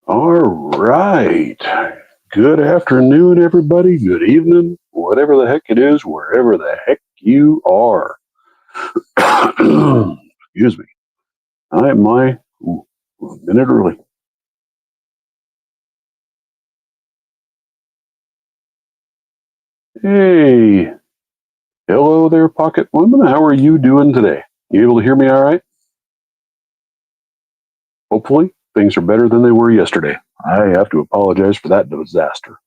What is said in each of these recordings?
All right. Good afternoon, everybody. Good evening, whatever the heck it is, wherever the heck you are. Excuse me. I am a minute early. Hey. Hello there, Pocket Woman. How are you doing today? You able to hear me all right? Hopefully, things are better than they were yesterday. I have to apologize for that disaster.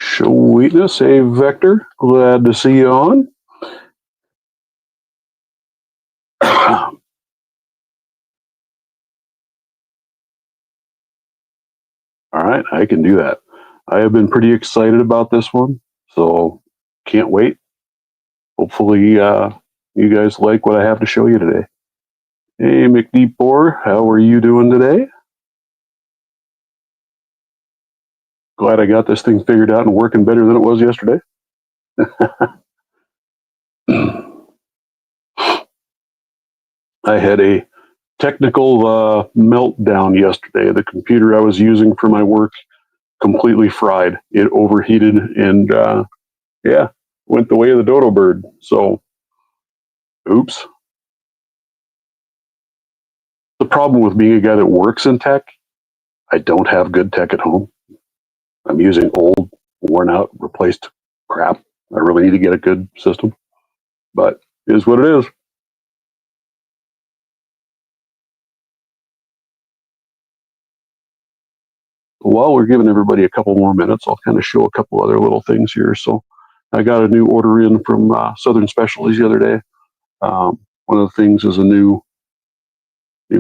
Sweetness, hey Vector, glad to see you on. All right, I can do that. I have been pretty excited about this one, so can't wait. Hopefully, you guys like what I have to show you today. Hey, McDeepor, how are you doing today? Glad I got this thing figured out and working better than it was yesterday. I had a technical meltdown yesterday. The computer I was using for my work completely fried. It overheated and, yeah, went the way of the dodo bird. So, oops. The problem with being a guy that works in tech, I don't have good tech at home. I'm using old, worn out, replaced crap. I really need to get a good system, but it is what it is. While we're giving everybody a couple more minutes, I'll kind of show a couple other little things here. So I got a new order in from Southern Specialties the other day. One of the things is a new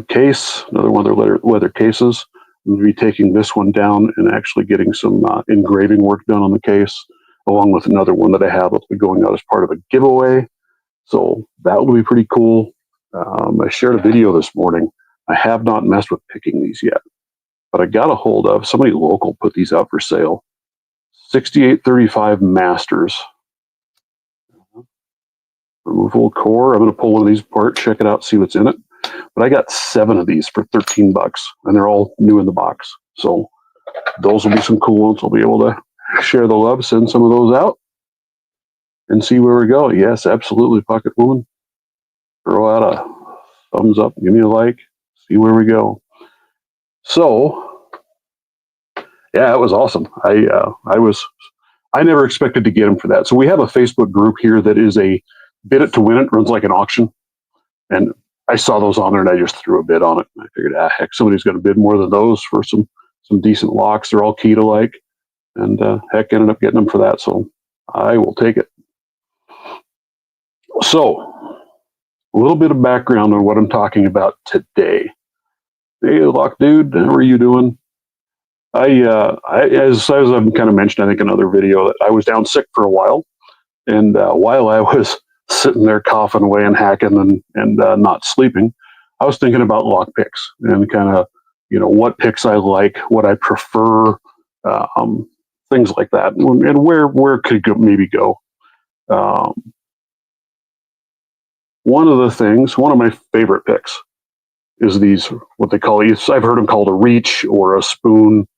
case, another one of their leather cases. I'm going to be taking this one down and actually getting some engraving work done on the case, along with another one that I have that's going out as part of a giveaway. So that will be pretty cool. I shared a video this morning. I have not messed with picking these yet, but I got a hold of somebody local put these out for sale. 6835 Masters. Removable core. I'm going to pull one of these apart, check it out, see what's in it. But I got 7 of these for $13, and they're all new in the box. So those will be some cool ones. I'll be able to share the love, send some of those out, and see where we go. Yes, absolutely, Pocket Woman. Throw out a thumbs up, give me a like, see where we go. So, yeah, it was awesome. I never expected to get them for that. So we have a Facebook group here that is a bid it to win it, runs like an auction, and I saw those on there and I just threw a bid on it. I figured, heck, somebody's going to bid more than those for some decent locks. They're all key to like, and heck, ended up getting them for that. So I will take it. So a little bit of background on what I'm talking about today. Hey, lock dude, how are you doing? As I've kind of mentioned, I think in another video, that I was down sick for a while, and while I was sitting there coughing away and hacking and not sleeping, I was thinking about lock picks and kind of, what picks I like, what I prefer, things like that, and where could maybe go. One of my favorite picks is these, what they call, I've heard them called a reach or a spoon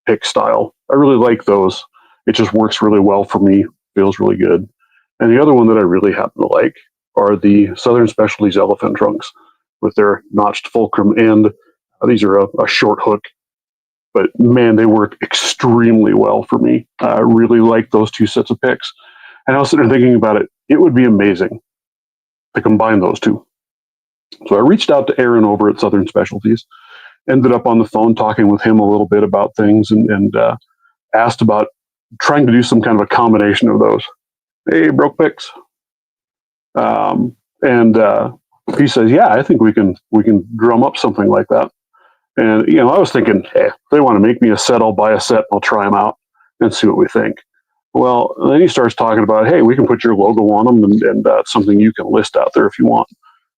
pick style. I really like those. It just works really well for me, feels really good. And the other one that I really happen to like are the Southern Specialties elephant trunks with their notched fulcrum end. These are a short hook, but man, they work extremely well for me. I really like those two sets of picks. And I was sitting there thinking about it. It would be amazing to combine those two. So I reached out to Aaron over at Southern Specialties, ended up on the phone talking with him a little bit about things, and asked about trying to do some kind of a combination of those. Hey, broke picks. And he says, yeah, I think we can drum up something like that. And, I was thinking, hey, if they want to make me a set, I'll buy a set, I'll try them out and see what we think. Well, then he starts talking about, hey, we can put your logo on them, and something you can list out there if you want,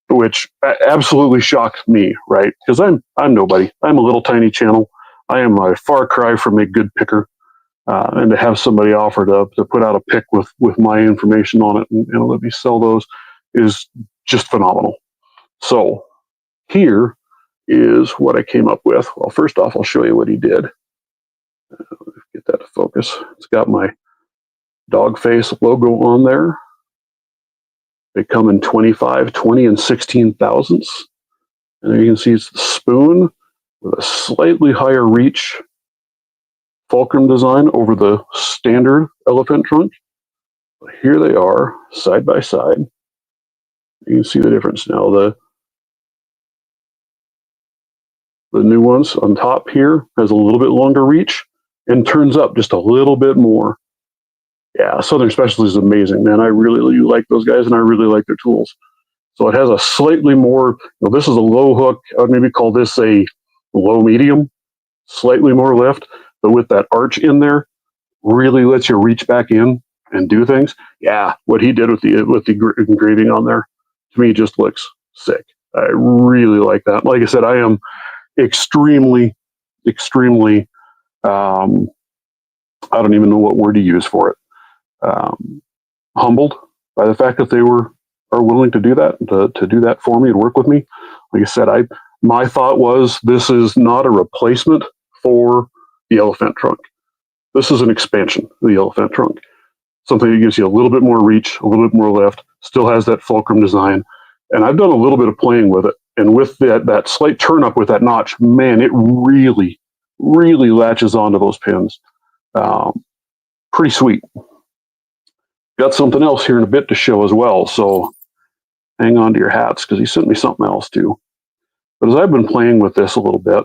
which absolutely shocked me, right? Because I'm nobody. I'm a little tiny channel. I am a far cry from a good picker. and to have somebody offer to put out a pick with my information on it and let me sell those is just phenomenal. So here is what I came up with. Well, first off, I'll show you what he did. Get that to focus. It's got my dog face logo on there. They come in 25, 20, and 16 thousandths. And there you can see it's the spoon with a slightly higher reach fulcrum design over the standard elephant trunk. But here they are, side by side. You can see the difference now. The new ones on top here has a little bit longer reach and turns up just a little bit more. Yeah, Southern Specialty is amazing, man. I really like those guys, and I really like their tools. So it has a slightly more, this is a low hook. I would maybe call this a low medium, slightly more lift, but with that arch in there, really lets you reach back in and do things. Yeah, what he did with the engraving on there, to me, just looks sick. I really like that. Like I said, I am extremely, I don't even know what word to use for it. Humbled by the fact that they are willing to do that, to do that for me and work with me. Like I said, my thought was this is not a replacement for the elephant trunk. This is an expansion of the elephant trunk. Something that gives you a little bit more reach, a little bit more lift, still has that fulcrum design. And I've done a little bit of playing with it. And with that slight turn up with that notch, man, it really latches onto those pins. Pretty sweet. Got something else here in a bit to show as well, so hang on to your hats because he sent me something else too. But as I've been playing with this a little bit,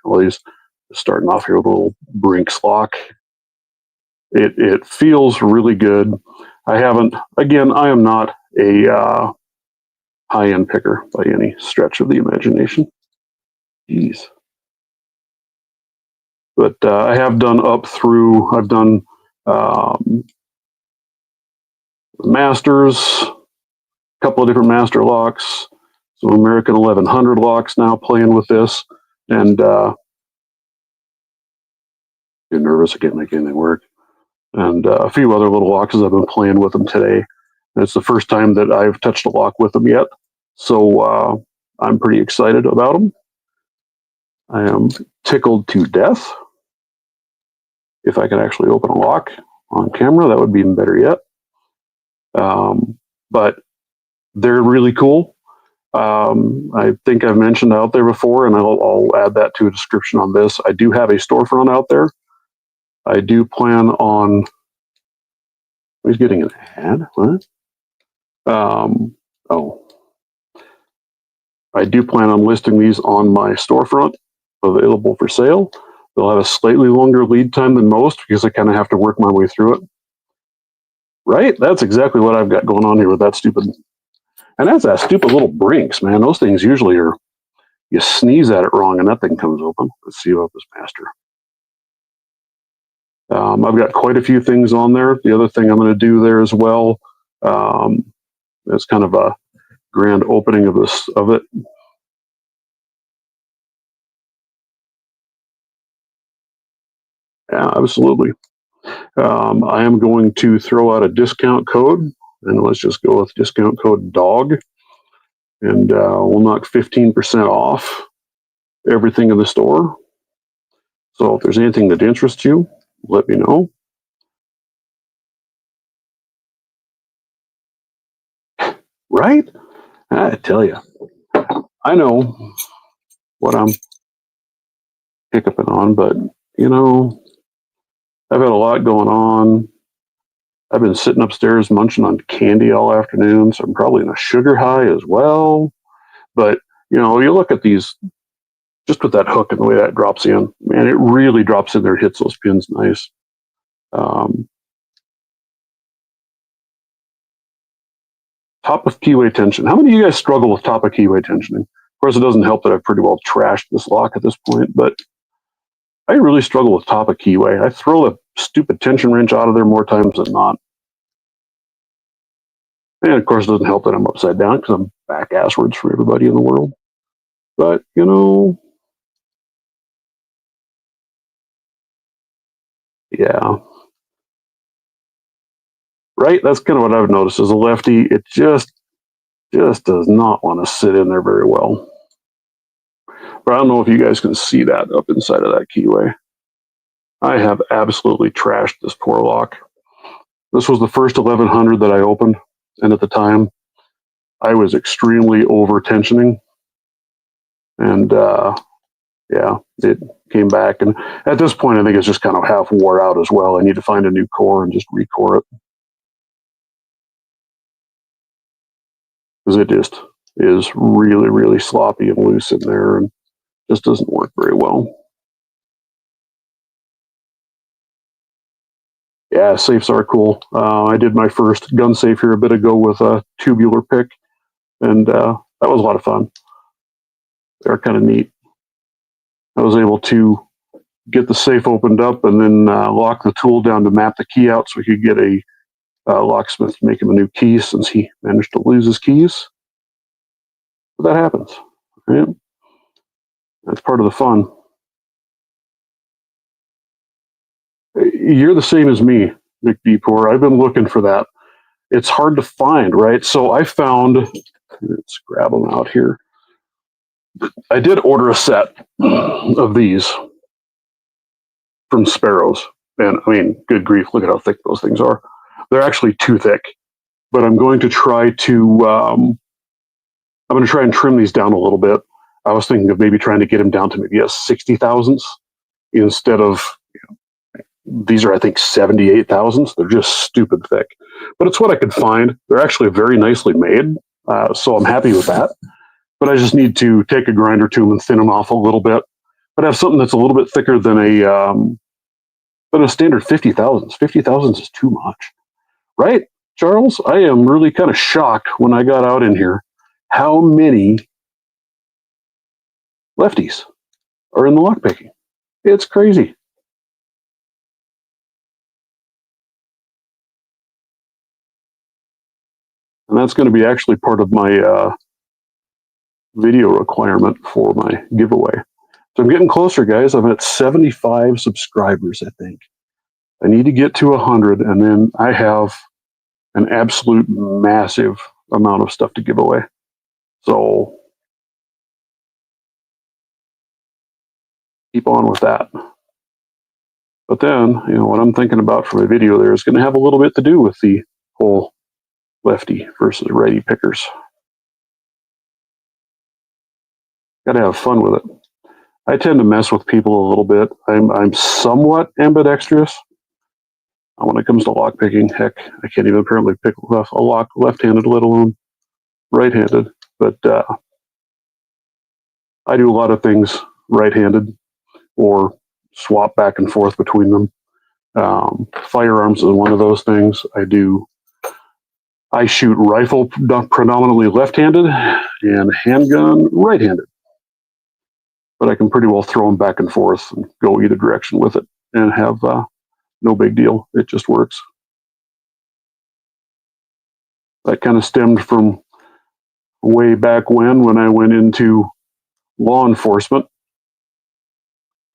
well, he's starting off here with a little Brinks lock. It feels really good. I am not a high-end picker by any stretch of the imagination. Jeez. But I have done I've done Masters, a couple of different master locks, some American 1100 locks now playing with this, and get nervous, I can't make anything work. And a few other little locks as I've been playing with them today. And it's the first time that I've touched a lock with them yet, so I'm pretty excited about them. I am tickled to death. If I could actually open a lock on camera, that would be even better yet. But they're really cool. I think I've mentioned out there before, and I'll add that to a description on this. I do have a storefront out there. I do plan on. He's getting an ad. What? I do plan on listing these on my storefront, available for sale. They'll have a slightly longer lead time than most because I kind of have to work my way through it. Right? That's exactly what I've got going on here with that stupid. And that's that stupid little Brinks, man. Those things usually are, you sneeze at it wrong and that thing comes open. Let's see about this master. I've got quite a few things on there. The other thing I'm going to do there as well, it's kind of a grand opening of it. Yeah, absolutely. I am going to throw out a discount code, and let's just go with discount code DOG, and we'll knock 15% off everything in the store. So if there's anything that interests you, let me know. Right? I tell you, I know what I'm hiccuping on, but I've had a lot going on. I've been sitting upstairs munching on candy all afternoon, so I'm probably in a sugar high as well. But, you look at these, just with that hook and the way that drops in, man, it really drops in there, hits those pins nice. Top of keyway tension. How many of you guys struggle with top of keyway tensioning? Of course, it doesn't help that I've pretty well trashed this lock at this point, but I really struggle with top of keyway. I throw the stupid tension wrench out of there more times than not. And of course, it doesn't help that I'm upside down because I'm back asswards for everybody in the world. But, Yeah. Right? That's kind of what I've noticed as a lefty. It just does not want to sit in there very well. But I don't know if you guys can see that up inside of that keyway. I have absolutely trashed this poor lock. This was the first 1100 that I opened, and at the time, I was extremely over tensioning, and yeah, it came back. And at this point, I think it's just kind of half wore out as well. I need to find a new core and just recore it, because it just is really, really sloppy and loose in there, and just doesn't work very well. Yeah, safes are cool. I did my first gun safe here a bit ago with a tubular pick, and that was a lot of fun. They're kind of neat. I was able to get the safe opened up and then lock the tool down to map the key out so we could get a locksmith to make him a new key, since he managed to lose his keys. But that happens, right? That's part of the fun. You're the same as me, Nick Depor. I've been looking for that. It's hard to find, right? So I found, let's grab them out here. I did order a set of these from Sparrows. And I mean, good grief, look at how thick those things are. They're actually too thick. But I'm going to try to, I'm going to try and trim these down a little bit. I was thinking of maybe trying to get them down to maybe a 60 thousandths instead of, these are, I think, 78 thousandths. They're just stupid thick. But it's what I could find. They're actually very nicely made. So I'm happy with that. But I just need to take a grinder to them and thin them off a little bit. But have something that's a little bit thicker than a standard 50 thousandths. 50 thousandths is too much. Right, Charles? I am really kind of shocked when I got out in here how many lefties are in the lockpicking. It's crazy. And that's going to be actually part of my video requirement for my giveaway. So I'm getting closer, guys. I'm at 75 subscribers, I think. I need to get to 100, and then I have an absolute massive amount of stuff to give away. So keep on with that. But then, what I'm thinking about for my video there is going to have a little bit to do with the whole lefty versus righty pickers. Got to have fun with it. I tend to mess with people a little bit. I'm somewhat ambidextrous. When it comes to lock picking, heck, I can't even apparently pick a lock left-handed, let alone right-handed. But I do a lot of things right-handed, or swap back and forth between them. Firearms is one of those things. I shoot rifle predominantly left-handed and handgun right-handed. But I can pretty well throw them back and forth and go either direction with it and have no big deal. It just works. That kind of stemmed from way back when I went into law enforcement,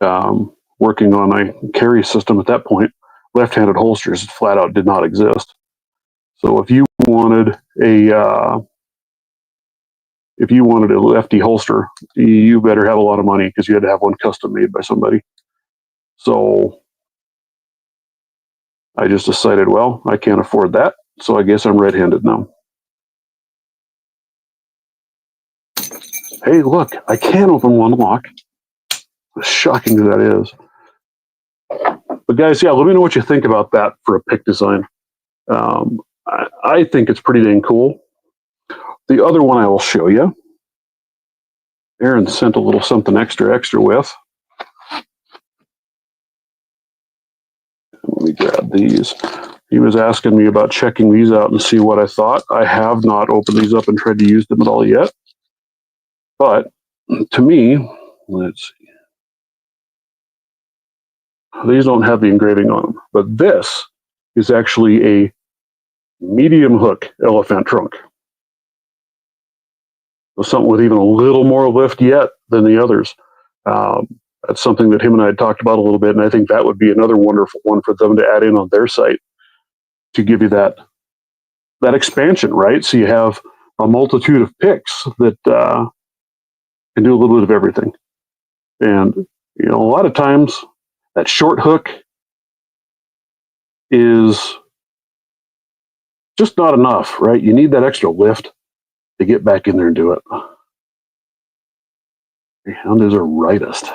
working on a carry system at that point. Left-handed holsters flat out did not exist. So if you wanted a lefty holster, you better have a lot of money, because you had to have one custom made by somebody. So I just decided, well, I can't afford that, so I guess I'm right-handed now. Hey, look, I can open one lock. As shocking as that is. But guys, yeah, let me know what you think about that for a pick design. I think it's pretty dang cool. The other one I will show you, Aaron sent a little something extra with. Let me grab these. He was asking me about checking these out and see what I thought. I have not opened these up and tried to use them at all yet. But to me, let's see. These don't have the engraving on them, but this is actually a medium hook elephant trunk. So something with even a little more lift yet than the others. That's something that him and I had talked about a little bit, and I think that would be another wonderful one for them to add in on their site to give you that expansion, right? So you have a multitude of picks that can do a little bit of everything. And a lot of times that short hook is just not enough, right? You need that extra lift to get back in there and do it. And there's a rightist.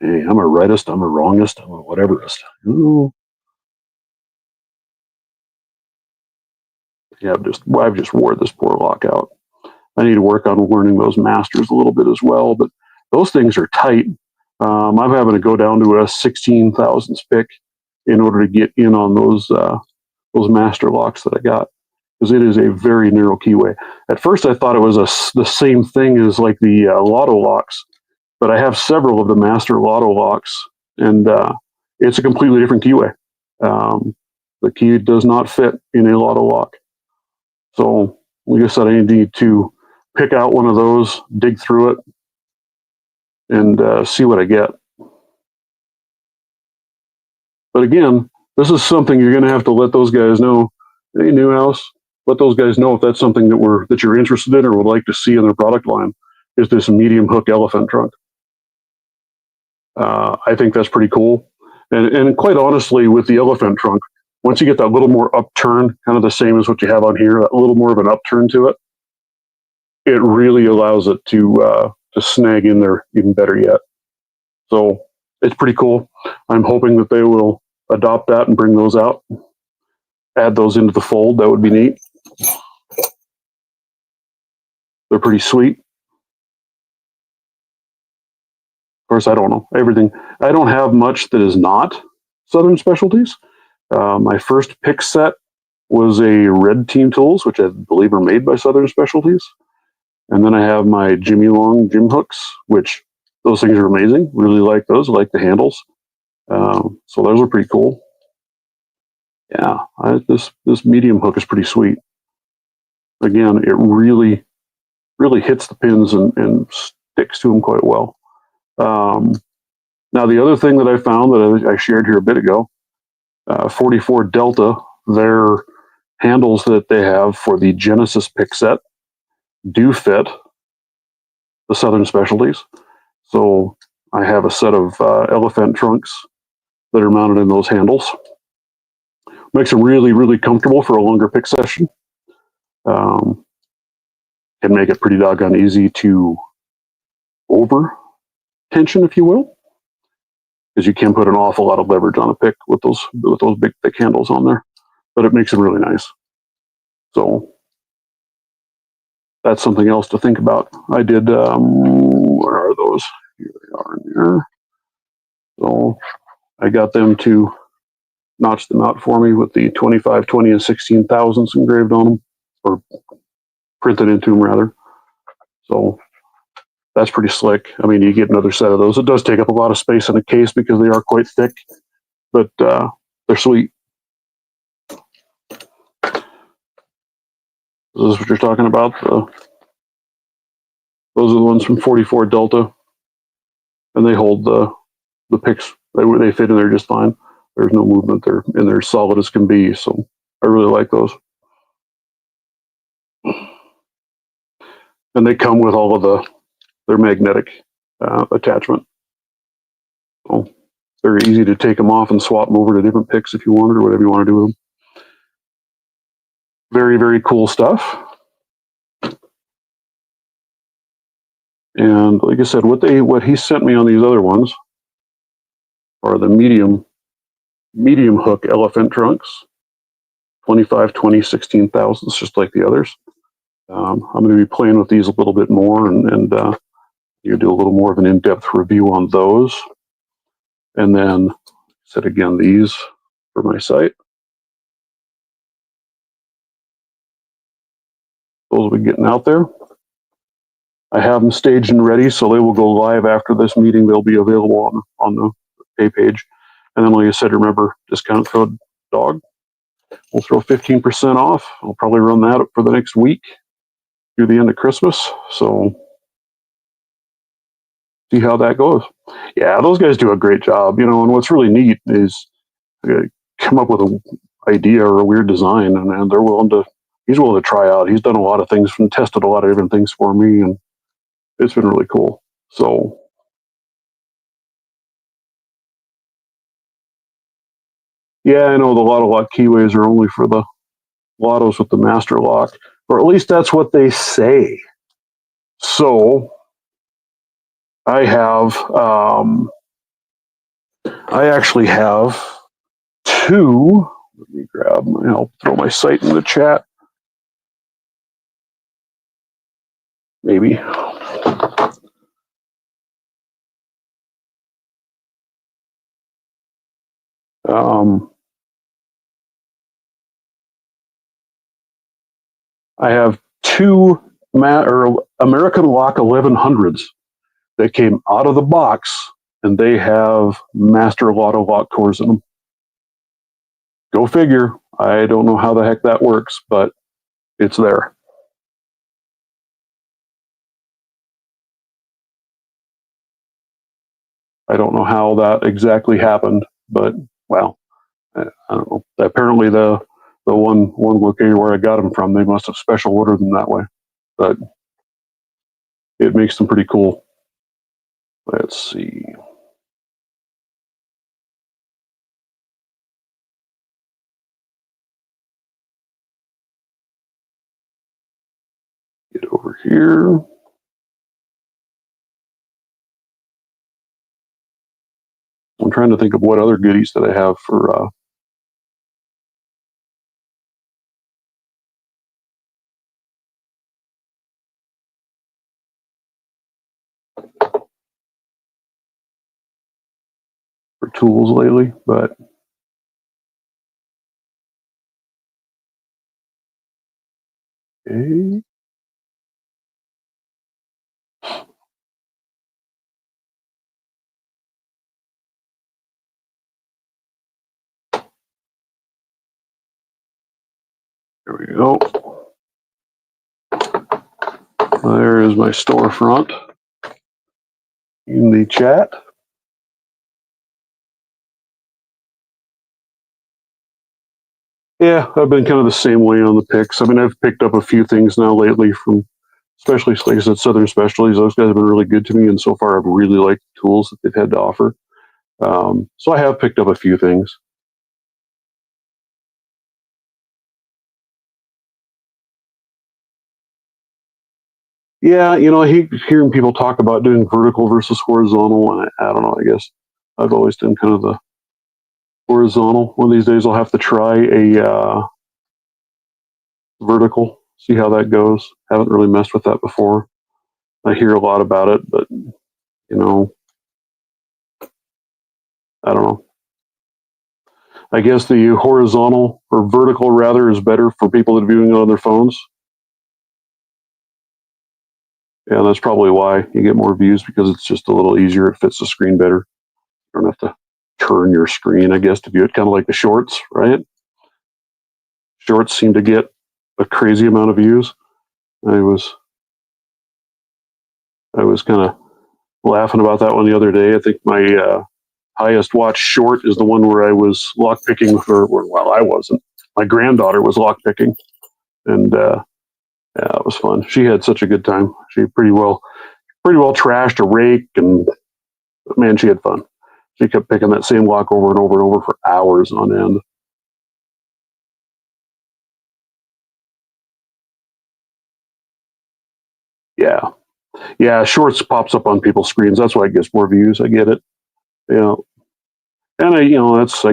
Hey, I'm a rightist, I'm a wrongist, I'm a whateverist. Ooh. Yeah, I've just wore this poor lock out. I need to work on learning those masters a little bit as well, but those things are tight. I'm having to go down to a 16 thousandths pick in order to get in on those master locks that I got, because it is a very narrow keyway. At first, I thought it was the same thing as like the lotto locks, but I have several of the master lotto locks, and it's a completely different keyway. The key does not fit in a lotto lock. So, like I said, I need to pick out one of those, dig through it, and see what I get. But again, this is something you're going to have to let those guys know. Hey, Newhouse, let those guys know if that's something that you're interested in or would like to see in their product line. Is this medium hook elephant trunk? I think that's pretty cool. And quite honestly, with the elephant trunk, once you get that little more upturn, kind of the same as what you have on here, a little more of an upturn to it, it really allows it to snag in there even better yet. So it's pretty cool. I'm hoping that they will adopt that and bring those out, add those into the fold. That would be neat. They're pretty sweet. Of course, I don't know everything. I don't have much that is not Southern Specialties. My first pick set was a Red Team Tools, which I believe are made by Southern Specialties. And then I have my Jimmy Long gym hooks, which those things are amazing. Really like those. I like the handles. So those are pretty cool. Yeah, this medium hook is pretty sweet. Again, it really hits the pins and sticks to them quite well. Now, the other thing that I found that I shared here a bit ago, 44 Delta, their handles that they have for the Genesis pick set do fit the Southern Specialties. So I have a set of elephant trunks that are mounted in those handles. Makes them really comfortable for a longer pick session. Can make it pretty doggone easy to over tension, if you will, because you can put an awful lot of leverage on a pick with those big thick handles on there, but it makes it really nice. So that's something else to think about. I did, where are those? Here they are in there. So I got them to notch them out for me with the 25, 20, and 16 thousandths engraved on them, or printed into them rather. So that's pretty slick. I mean, you get another set of those. It does take up a lot of space in a case because they are quite thick, but they're sweet. This is what you're talking about. Those are the ones from 44 Delta, and they hold the picks. They fit in there just fine. There's no movement. They're solid as can be. So I really like those. And they come with all of their magnetic attachment. So very easy to take them off and swap them over to different picks if you wanted, or whatever you want to do with them. Very cool stuff. And like I said, what he sent me on these other ones are the medium hook elephant trunks, 25, 20, 16 thousandths, just like the others. I'm going to be playing with these a little bit more, and you do a little more of an in-depth review on those. And then, said again, these for my site. Those will be getting out there. I have them staged and ready, so they will go live after this meeting. They'll be available on the pay page. And then, like I said, remember, discount code DOG. We'll throw 15% off. I'll probably run that for the next week through the end of Christmas. So See how that goes. Yeah, those guys do a great job, and what's really neat is come up with an idea or a weird design, and he's willing to try out. He's done a lot of things and tested a lot of different things for me, and it's been really cool. So yeah, I know the lotto lock keyways are only for the lottos with the master lock, or at least that's what they say. So I actually have two. Let me I'll throw my site in the chat. Maybe. I have two American Lock 1100s that came out of the box, and they have Master Lotto lock cores in them. Go figure. I don't know how the heck that works, but it's there. I don't know how that exactly happened, but well, I don't know. Apparently, the one locator where I got them from, they must have special ordered them that way, but it makes them pretty cool. Let's see. Get over here. I'm trying to think of what other goodies that I have for tools lately, but okay. There we go. There is my storefront in the chat. Yeah, I've been kind of the same way on the picks. I mean, I've picked up a few things now lately from, especially like I said, Southern Specialties. Those guys have been really good to me, and so far I've really liked the tools that they've had to offer. So I have picked up a few things. Yeah, I hate hearing people talk about doing vertical versus horizontal, and I don't know. I guess I've always done kind of the horizontal. One of these days I'll have to try a vertical, see how that goes. Haven't really messed with that before. I hear a lot about it, but I don't know. I guess the horizontal or vertical rather is better for people that are viewing it on their phones. Yeah, that's probably why you get more views, because it's just a little easier. It fits the screen better. You don't have to turn your screen, I guess, to view it. Kind of like the shorts, right? Shorts seem to get a crazy amount of views. I was kind of laughing about that one the other day. I think my highest watched short is the one where I was lock picking well, I wasn't. My granddaughter was lock picking, and yeah, it was fun. She had such a good time. She pretty well trashed a rake, and man, she had fun. She kept picking that same lock over and over and over for hours on end. Yeah, shorts pops up on people's screens. That's why it gets more views. I get it. Yeah, and I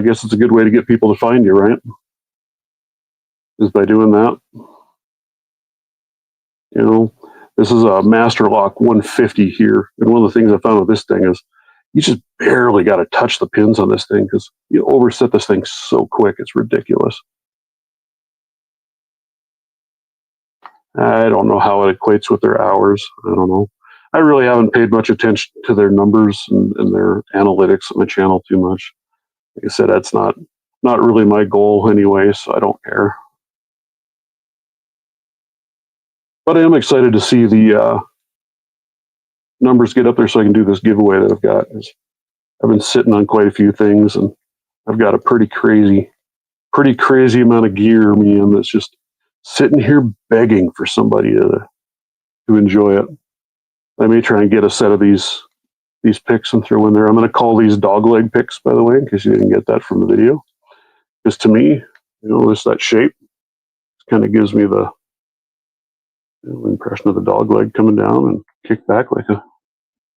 guess it's a good way to get people to find you, right? Is by doing that. This is a Master Lock 150 here, and one of the things I found with this thing is you just barely got to touch the pins on this thing, because you overset this thing so quick. It's ridiculous. I don't know how it equates with their hours. I don't know. I really haven't paid much attention to their numbers and their analytics on my channel too much. Like I said, that's not really my goal anyway, so I don't care. But I am excited to see the numbers get up there so I can do this giveaway that I've got. I've been sitting on quite a few things, and I've got a pretty crazy amount of gear, man, that's just sitting here begging for somebody to enjoy it. I may try and get a set of these picks and throw in there. I'm going to call these dogleg picks, by the way, in case you didn't get that from the video. Because to me, just that shape kind of gives me the impression of the dog leg coming down and kick back like a.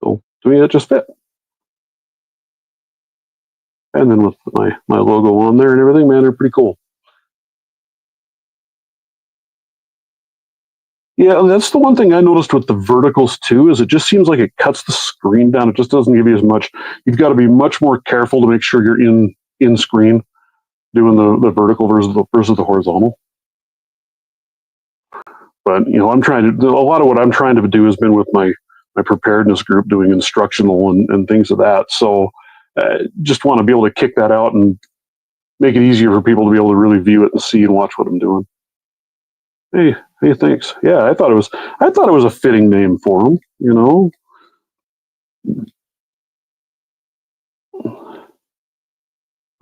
So to me, that just fit. And then with my logo on there and everything, man, they're pretty cool. Yeah, that's the one thing I noticed with the verticals too, is it just seems like it cuts the screen down. It just doesn't give you as much. You've got to be much more careful to make sure you're in screen doing the vertical versus the horizontal. But I'm trying to. A lot of what I'm trying to do has been with my preparedness group doing instructional and things of that. So just want to be able to kick that out and make it easier for people to be able to really view it and see and watch what I'm doing. Hey, thanks. Yeah, I thought it was a fitting name for them.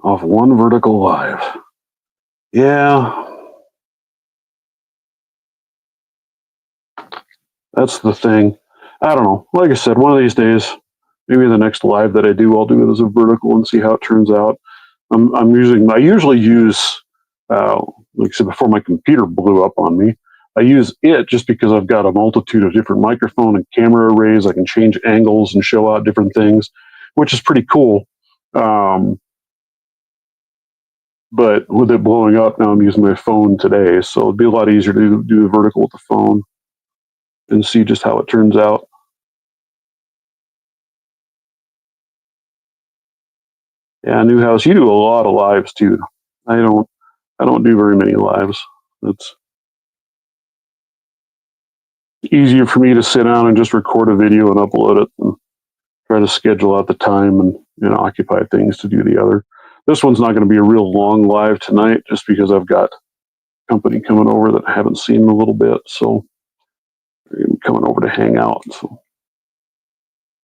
Off one vertical live. Yeah, that's the thing. I don't know. Like I said, one of these days, maybe the next live that I do, I'll do it as a vertical and see how it turns out. I usually use, like I said before, my computer blew up on me. I use it just because I've got a multitude of different microphone and camera arrays. I can change angles and show out different things, which is pretty cool. But with it blowing up, now I'm using my phone today, so it'd be a lot easier to do the vertical with the phone and see just how it turns out. Yeah, new house. You do a lot of lives too. I don't do very many lives. It's easier for me to sit down and just record a video and upload it and try to schedule out the time and occupy things to do the other. This one's not going to be a real long live tonight just because I've got company coming over that I haven't seen in a little bit, so they're coming over to hang out. So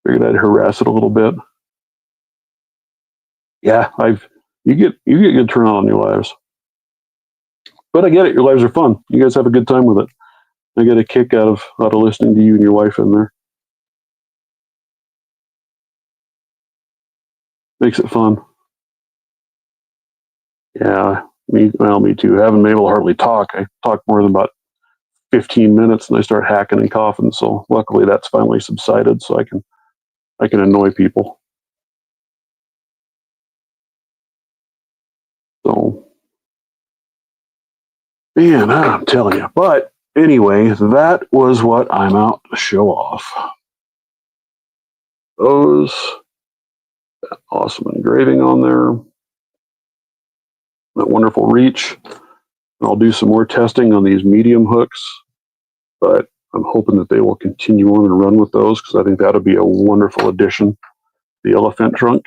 figured I'd harass it a little bit. Yeah, you get good turnout on your lives. But I get it, your lives are fun. You guys have a good time with it. I get a kick out of listening to you and your wife in there. Makes it fun. Yeah, me too. I haven't been able to hardly talk. I talk more than about 15 minutes and I start hacking and coughing. So luckily that's finally subsided, so I can annoy people. So, man, I'm telling you. But anyway, that was what I'm out to show off. Those, that awesome engraving on there, that wonderful reach. And I'll do some more testing on these medium hooks, but I'm hoping that they will continue on and run with those because I think that'll be a wonderful addition. The elephant trunk,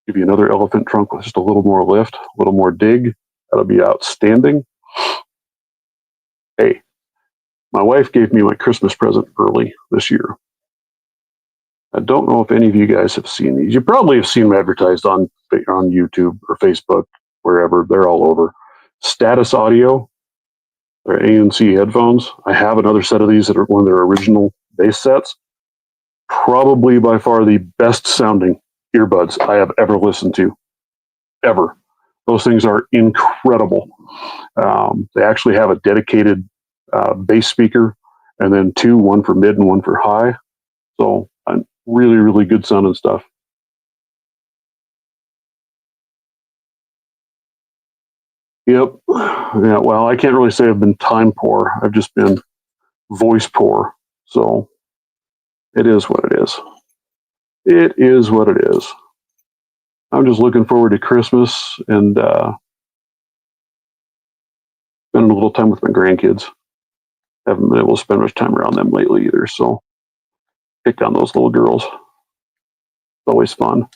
give you another elephant trunk with just a little more lift, a little more dig. That'll be outstanding. Hey, my wife gave me my Christmas present early this year. I don't know if any of you guys have seen these. You probably have seen them advertised on YouTube or Facebook, wherever. They're all over. Status Audio, they're ANC headphones. I have another set of these that are one of their original base sets. Probably by far the best sounding earbuds I have ever listened to, ever. Those things are incredible. They actually have a dedicated bass speaker, and then two, one for mid and one for high. So really, really good sounding stuff. Yep. Yeah. Well, I can't really say I've been time poor. I've just been voice poor. So it is what it is. It is what it is. I'm just looking forward to Christmas and spending a little time with my grandkids. Haven't been able to spend much time around them lately either. So pick on those little girls. It's always fun.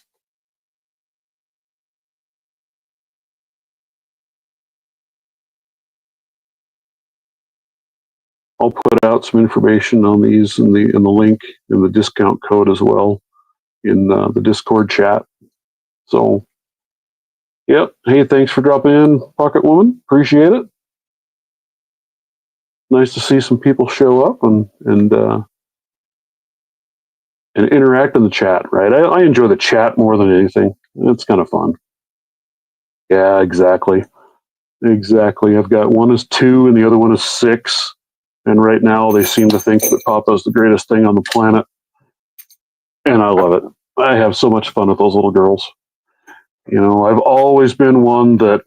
I'll put out some information on these in the link in the discount code as well in the Discord chat. So, yep. Hey, thanks for dropping in, Pocket Woman. Appreciate it. Nice to see some people show up and interact in the chat. Right? I enjoy the chat more than anything. It's kind of fun. Yeah, exactly. Exactly. I've got one is 2 and the other one is 6. And right now they seem to think that Papa's the greatest thing on the planet. And I love it. I have so much fun with those little girls. You know, I've always been one that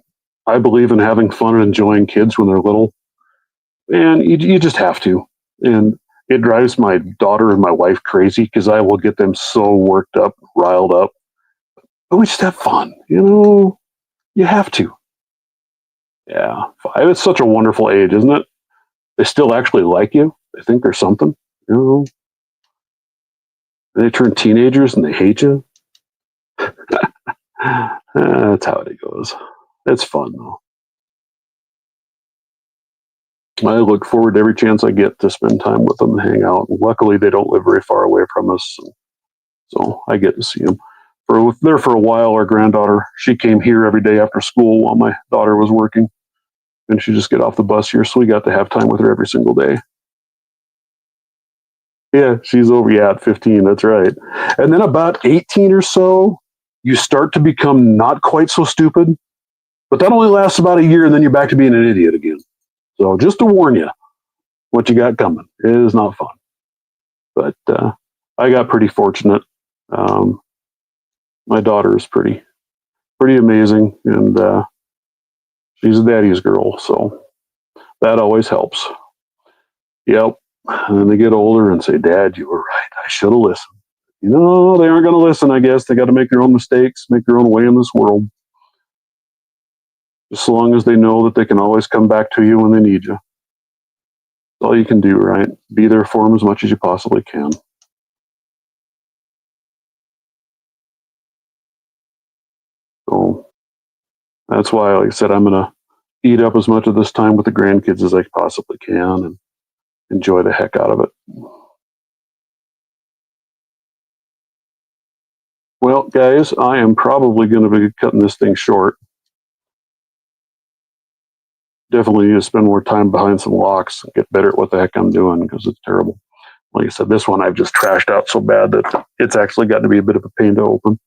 I believe in having fun and enjoying kids when they're little. And you just have to. And it drives my daughter and my wife crazy because I will get them so worked up, riled up. But we just have fun. You know, you have to. Yeah. 5, it's such a wonderful age, isn't it? They still actually like you. They think there's something. You know, they turn teenagers and they hate you. That's how it goes. It's fun though. I look forward to every chance I get to spend time with them and hang out. And luckily, they don't live very far away from us, so I get to see them. For a while, our granddaughter, she came here every day after school while my daughter was working, and she'd just get off the bus here, so we got to have time with her every single day. Yeah, she's over, at 15, that's right. And then about 18 or so, you start to become not quite so stupid, but that only lasts about a year, and then you're back to being an idiot again. So just to warn you, what you got coming. It is not fun. But I got pretty fortunate. My daughter is pretty amazing, and she's a daddy's girl, so that always helps. Yep. And then they get older and say, Dad, you were right. I should have listened. You know, they aren't going to listen, I guess. They got to make their own mistakes, make their own way in this world. Just so long as they know that they can always come back to you when they need you. That's all you can do, right? Be there for them as much as you possibly can. So that's why, like I said, I'm going to eat up as much of this time with the grandkids as I possibly can and enjoy the heck out of it. Well, guys, I am probably going to be cutting this thing short. Definitely need to spend more time behind some locks and get better at what the heck I'm doing because it's terrible. Like I said, this one I've just trashed out so bad that it's actually gotten to be a bit of a pain to open.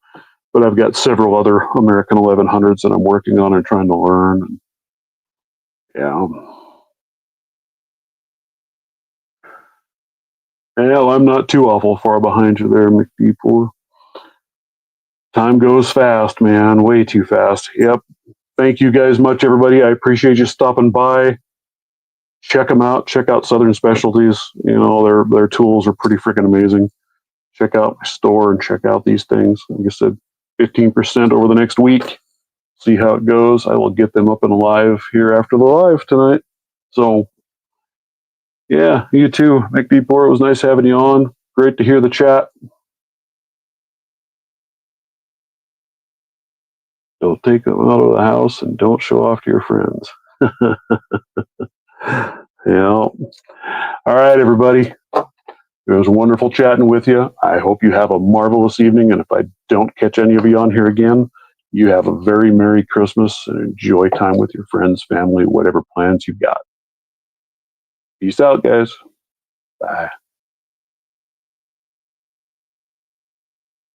But I've got several other American 1100s that I'm working on and trying to learn. And yeah. Hell, I'm not too awful far behind you there, McD4. Time goes fast, man. Way too fast. Yep. Thank you guys much, everybody. I appreciate you stopping by. Check them out. Check out Southern Specialties. You know, their tools are pretty freaking amazing. Check out my store and check out these things. Like I said, 15% over the next week. See how it goes. I will get them up and alive here after the live tonight. So, yeah, you too, McD4. It was nice having you on. Great to hear the chat. Don't take them out of the house and don't show off to your friends. Yeah. All right, everybody. It was wonderful chatting with you. I hope you have a marvelous evening. And if I don't catch any of you on here again, you have a very Merry Christmas and enjoy time with your friends, family, whatever plans you've got. Peace out, guys. Bye.